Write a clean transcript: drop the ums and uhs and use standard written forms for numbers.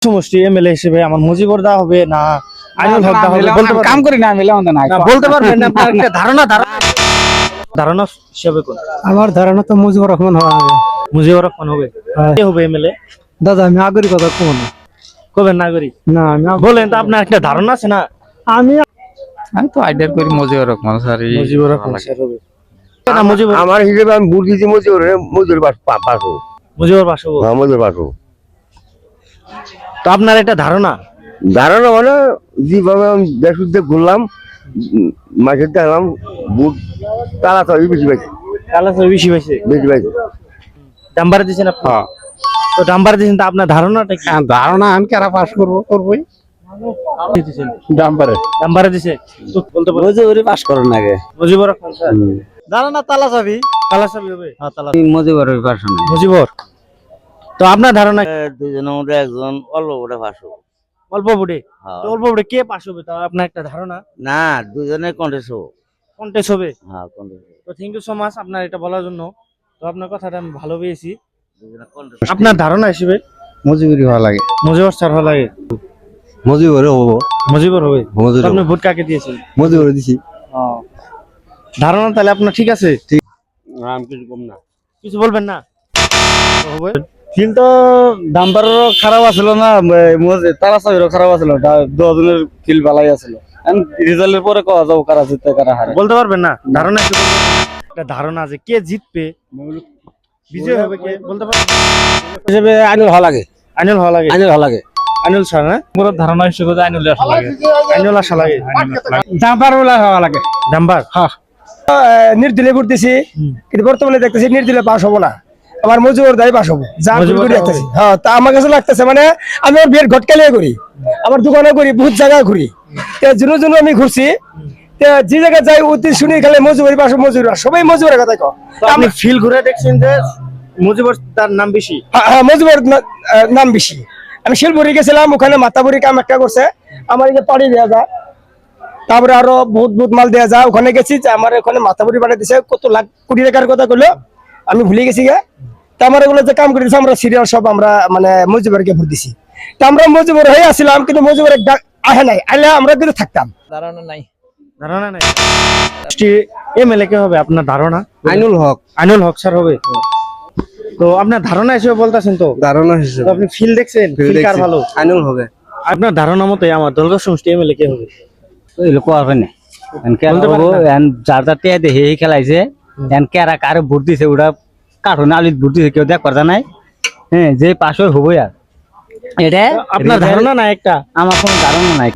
সমষ্টি এমএলএ হিসেবে আমার মুজিবর দা হবে না আইনুল হক দা হবে বলতে কাম করি না মিলে আমাদের না বলতে পারবেন না আপনার একটা ধারণা ধারণা হিসেবে কোন আমার ধারণা তো মুজিবুর রহমান হওয়া হবে। মুজিবর রহমান হবে কে হবে এমএলএ দাদা আমি নাগরিক কথা কব না। কবেন নাগরিক না আমি বলেন তো আপনার একটা ধারণা আছে না আমি আমি তো আইডিয়া করি মুজিবুর রহমান স্যার মুজিবর রহমান স্যার হবে না মুজিবর আমার হিসেবে আমি ভোট দিচ্ছি মজুরি পাশো মুজিবর পাশ হবে মজুরি পাশো তো আপনার একটা ধারণা ধারণা মানে যেভাবে আমি দেশ উদ্যোগ ঘুরলাম মাঝে দেখলাম ভোট তারা তো বেশি পাইছে কালা তো বেশি পাইছে বেশি পাইছে ডাম্বার দিয়েছেন আপনি তো ডাম্বার দিয়েছেন তো আপনার ধারণাটা কি ধারণা আমি কারা পাস করবই দিয়েছেন ডাম্পারে ডাম্বারে দিছে তো বলতে পারেন মুজিবুরি পাস করেন আগে মুজিবর রহমান স্যার ধারণা তালা চাবি কালা সাহেব হবে হ্যাঁ তালা মুজিবুরের পাস না মুজিবর তো আপনার ধারণা দুজনের মধ্যে একজন অল্প বড় পাস হবে। অল্প বুড়ে তো অল্প বুড়ে কে পাশ হবে তাও আপনার একটা ধারণা না দুজনে কন্টেস্ট হবে। কন্টেস্ট হবে হ্যাঁ কন্টেস্ট তো থ্যাংক ইউ সো মাচ আপনার এটা বলার জন্য তো আপনার কথাটা আমি ভালো পেয়েছি দুজনে কন্টেস্ট আপনার ধারণা হিসেবে মুজিবুরি হওয়া লাগে মুজিবর স্যার ভালো লাগে মজুরি হবো মুজিবর হবে মজুরি তো আপনি ভোট কাকে দিয়েছেন মজুরি দিছি ধারণা তাহলে আপনার ঠিক আছে আমি কিছু কম না কিছু বলবেন না হবে কিন্তু ডাম্পারেরও খারাপ আছিল না তারা চাবিরও খারাপ আছিল দুজনের ফিল ভালাই আছিল রেজাল্টের পরে কওয়া যাবো কারা জিততে কারা হারে বলতে পারবেন না ধারণা হিসেবে একটা ধারণা আছে কে জিতবে বিজয় হবে কে বলতে পারবেন হিসেবে আইনুল হওয়া লাগে আইনুল হওয়া লাগে আইনুল হওয়া লাগে আইনুল স্যার না পুরো ধারণা হিসেবে আইনুল আসা লাগে আইনুল আসা লাগে ডাম্পার হওয়া লাগে ডাম্বার নির্দিলে ভোট দিছি কিন্তু বর্তমানে দেখতেছি নির্দিলে পাস হবো না আমার মজুর দায় পাস হবো যা মজুর করি দায় দেখতেছি হ্যাঁ তা আমার কাছে লাগতেছে মানে আমি আমার বিয়ের ঘটকালিয়ে করি আমার দোকানে করি বহুত জায়গায় ঘুরি জন্য আমি ঘুরছি যে জায়গায় যাই অতি শুনি খালি মজুরি পাস মজুরি সবাই মজুরের কথা কয় তো আপনি ফিল ঘুরে দেখছেন যে মুজিবর তার নাম বেশি হ্যাঁ মজুর নাম বেশি আমি শিলপুরি গেছিলাম ওখানে মাতাবুরি কাম একটা করছে আমার এই যে পাড়ি দেওয়া যায় তারপরে আরো বহুত বহুত মাল দেওয়া যায় ওখানে গেছি যে আমার ওখানে মাতাবুরি বানিয়ে দিছে কত লাখ কোটি টাকার কথা কইলো আমি ভুলে গেছি গে তা আমার এগুলো যে কাম করে দিছে আমরা সিরিয়াল সব আমরা মানে মজুবরকে ভোট দিছি তা আমরা মজুবর হয়ে আসছিলাম কিন্তু মজুবর আহে নাই আইলে আমরা কিন্তু থাকতাম ধারণা নাই এমএলএ কে হবে আপনার ধারণা আইনুল হক আইনুল হক স্যার হবে তো আপনার ধারণা হিসেবে বলতেছেন তো ধারণা তো হিসেবে আপনি ফিল দেখছেন ফিল কার ভালো আইনুল হবে আপনার ধারণা মতে আমার দলগত সমষ্টি এমএলএ কে হবে যার যার টিয়া দেখে খেলাইছে কেরা কারে ভোট দিছে ওরা কার্টুন আলিত ভোট দিছে কেউ দেখ কথা নাই হ্যাঁ যে পাশ হবো আর এটা আপনার ধারণা না একটা আমার কোনো ধারণা নাই